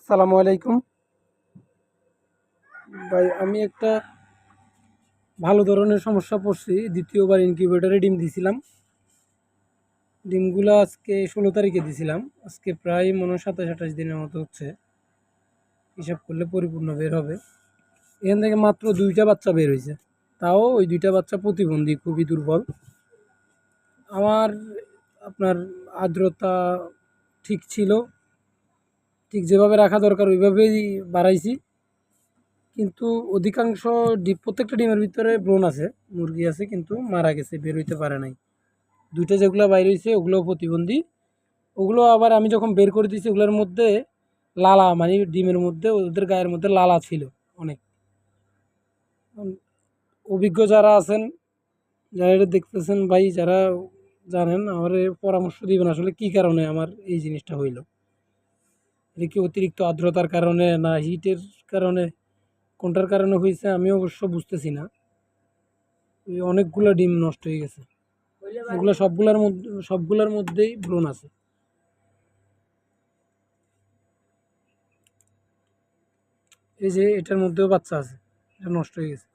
আসসালামু আলাইকুম ভাই। আমি একটা ভালো ধরনের সমস্যা পড়ছি। দ্বিতীয়বার ইনকিউবেটরে ডিম দিছিলাম। ডিমগুলো আজকে 16 তারিখে দিছিলাম। আজকে প্রায় মনে হয় 27-28 দিনের মতো হচ্ছে। হিসাব করলে পরিপূর্ণ বের হবে। এখান থেকে মাত্র 2টা বাচ্চা বের হয়েছে। তাও ওই 2টা বাচ্চা প্রতিবন্ধী, খুবই দুর্বল। আমার আপনার আর্দ্রতা ঠিক ছিল, ঠিক যেভাবে রাখা দরকার ওইভাবেই বাড়াইছি। কিন্তু অধিকাংশ ডিম, প্রত্যেকটা ডিমের ভিতরে ব্রণ আছে, মুরগি আছে, কিন্তু মারা গেছে, বের হইতে পারে নাই। 2টা যেগুলো বাইর হয়েছে ওগুলোও প্রতিবন্ধী। ওগুলো আবার আমি যখন বের করে দিয়েছি ওগুলোর মধ্যে লালা, মানে ডিমের মধ্যে ওদের গায়ের মধ্যে লালা ছিল অনেক। অভিজ্ঞ যারা আছেন, যারা এটা দেখতেছেন ভাই, যারা জানেন আমার পরামর্শ দিবেন আসলে কি কারণে আমার এই জিনিসটা হইল। এটা কি অতিরিক্ত আর্দ্রতার কারণে, না হিটের কারণে, কোনটার কারণে হয়েছে আমি অবশ্য বুঝতেছি না। এই অনেকগুলো ডিম নষ্ট হয়ে গেছে। এগুলো সবগুলোর মধ্যেই ব্রণ আছে। এই যে এটার মধ্যেও বাচ্চা আছে, এটা নষ্ট হয়ে গেছে।